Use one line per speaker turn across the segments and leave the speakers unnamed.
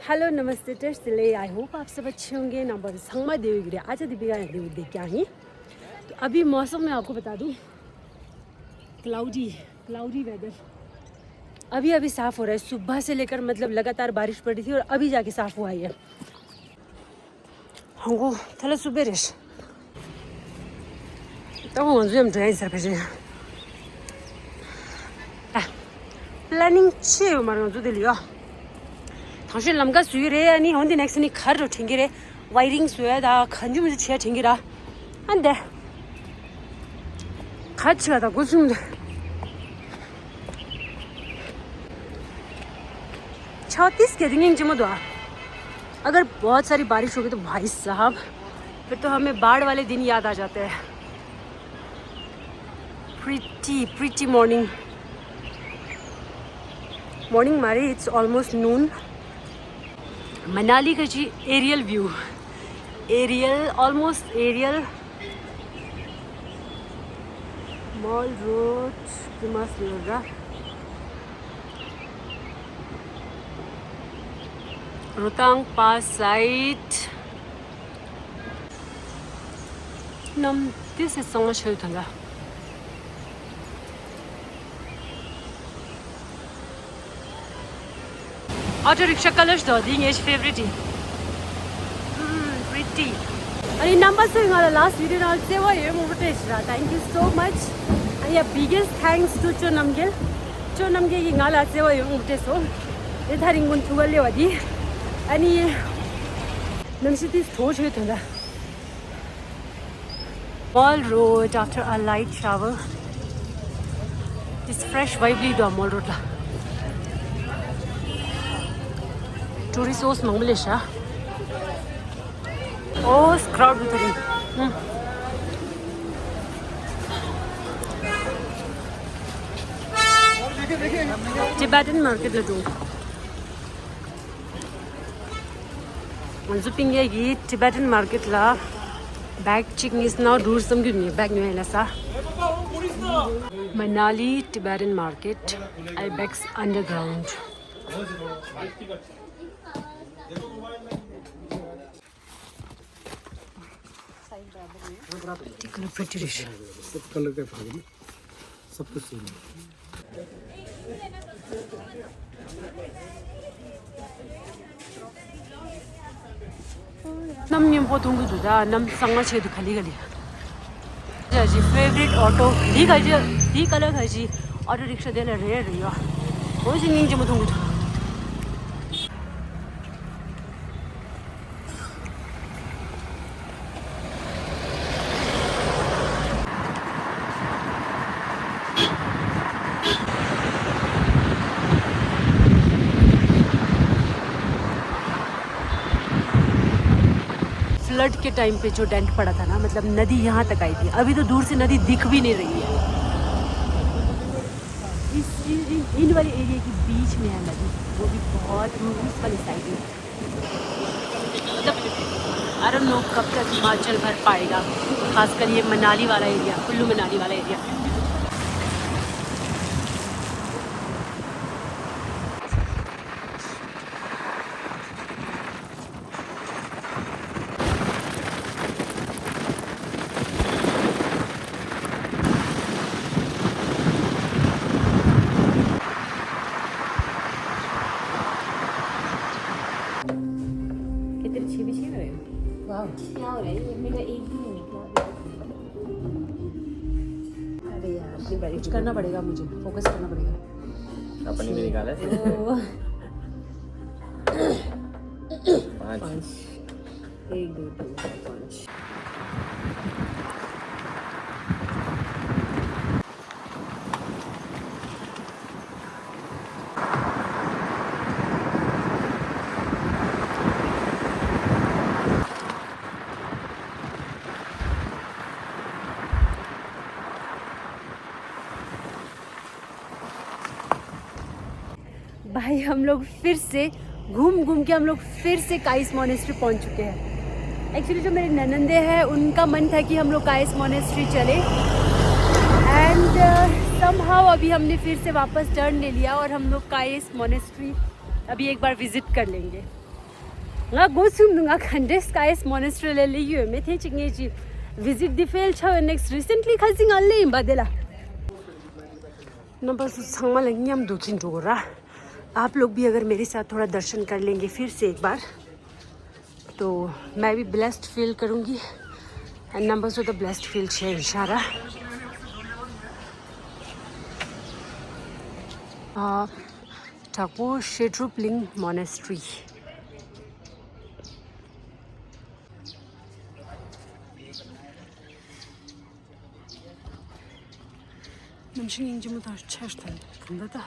Hello नमस्ते टेस्टले I hope आप सब अच्छे होंगे। नंबर संगमा देवी आज दीपिका देख क्या ही। तो अभी मौसम में आपको बता दूं क्लाउडी वेदर अभी अभी साफ़ हो रहा है। सुबह से लेकर मतलब लगातार बारिश पड़ रही थी और अभी जाके साफ़ हुआ है। हमको थोड़ा सुबह रेश तो हम ड्राइंग सर पे प्लानिंग छे मारो जो दिलियो 당신 남가 수유래 아니 혼디 넥스니 카르 튕기래 와이링 수야다 간주면서 치아 튕기라 안돼 같이 가다 고수는데 छत्तीस के दिन जमा दुआ अगर बहुत सारी बारिश होगी तो भाई साहब फिर तो हमें बाढ़ वाले दिन याद आ जाते हैं। प्रीटी मॉर्निंग मारे इट्स ऑलमोस्ट नून। मनाली का जी aerial view almost aerial mall road की मस्त होगा। रोहतांग पास साइट नम दिस इज so much था। ऑटो रिक्शा कलर्स दो दिन एज फेवरेट प्रिटी अनि नंबर से हमारा लास्ट वीडियो ना से वो ये मोटिवेट रहा। थैंक यू सो मच अनि बिगेस्ट थैंक्स टू चोनमगे की ngala से वो ये मोटिवेट हो ये थारिंग गुन थुगले वादी अनि नमसिति थोच है था। Mall road after a light shower this fresh वाइबली दो मॉल रोड ला टूरिस्ट ओस मंगलेशा ओस क्राउड उतरी टिबेटन मार्केट लडू मंजुपिंगे की टिबेटन मार्केट ला बैग चिकिंग इज नाउ दूर some good bag new Lhasa Manali Tibetan market I bags underground
सब कलर के फाइल सब कुछ सेम
नम नियम पोतुंगु जुदा नम संगा छेदु खाली गली जी फेवरेट ऑटो दी कलर खाजी ऑटो रिक्शा देला रे रियो हो जिंगिंग जम तुंगु फ्लड के टाइम पे जो डेंट पड़ा था ना मतलब नदी यहाँ तक आई थी। अभी तो दूर से नदी दिख भी नहीं रही है। इन वाले एरिया के बीच में है नदी, वो भी बहुत उस वाली साइड में। मतलब आई डोंट नो कब तक हिमाचल भर पाएगा, खासकर ये मनाली वाला एरिया, कुल्लू मनाली वाला एरिया। क्या हो रहा है ये मेरा एक भी नहीं निकला। अरे यार कुछ करना पड़ेगा, मुझे फोकस करना पड़ेगा।
अपनी भी निकाला पाँच
1 2 3 4 5 भाई हम लोग फिर से घूम के हम लोग फिर से काइस मोनेस्ट्री पहुंच चुके हैं। एक्चुअली जो मेरे ननंदे हैं उनका मन था कि हम लोग काइस मोनेस्ट्री चले एंड समहाउ अभी हमने फिर से वापस टर्न ले लिया और हम लोग काइस मोनेस्ट्री अभी एक बार विजिट कर लेंगे। nga go sum nga Khandes Skies Monastery le yu me the ching ji visit the fail cha next recently khazing alle badela number संगमा लंगियम दुखिन जोरा आप लोग भी अगर मेरे साथ थोड़ा दर्शन कर लेंगे फिर से एक बार तो मैं भी ब्लेस्ड फील करूंगी and numbers of the blessed feel छे इंशाल्लाह ठाकुर Shedrupling monastery Namshin inji mu dar chashtan kanda da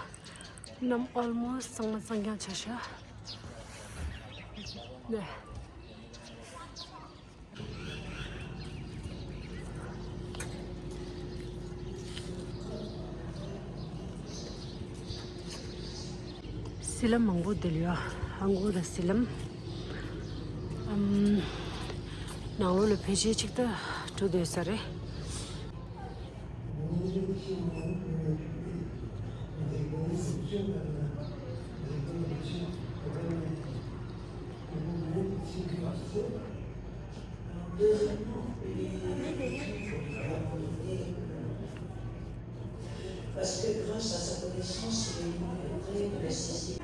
nam almost sangma sangyan chasha ne silam mangbo delya hango da silam nanglo le pheje chikta to de sare
Parce que grâce à sa connaissance, il est près de la Sicile.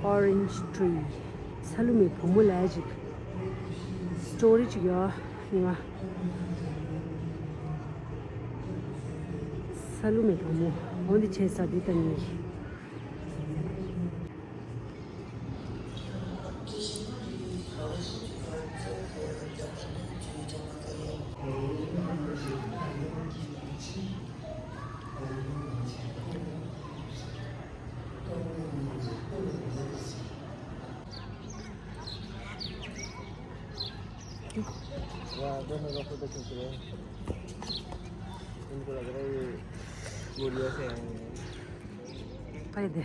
Orange tree Salome Pomulagic storage ya niwa Salome Pomu only chesa ditani
दोनों का photo खींच रहे हैं उनको लग रहा है ये बोलिया से आए हैं
पर दे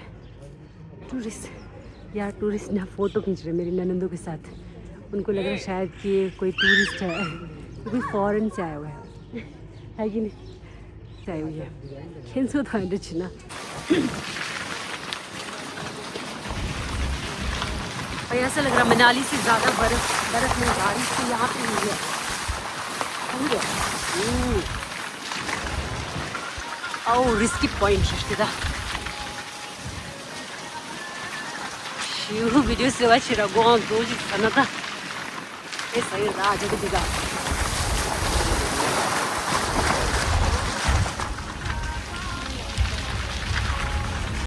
टूरिस्ट यार टूरिस्ट ना फोटो खींच रहे मेरी ननंदों के साथ उनको लग रहा है शायद कि ये कोई टूरिस्ट है कोई फॉरेन से आया हुआ है कि नहीं आया हुआ है खेल सो था ना और ऐसा लग रहा मनाली से ज़्यादा बर्फ में बारिश तो यहाँ पे हुई है Oh, risky point, Shashkita. You video se vai tirar alguma coisa, Sanata. Essa aí dá, já que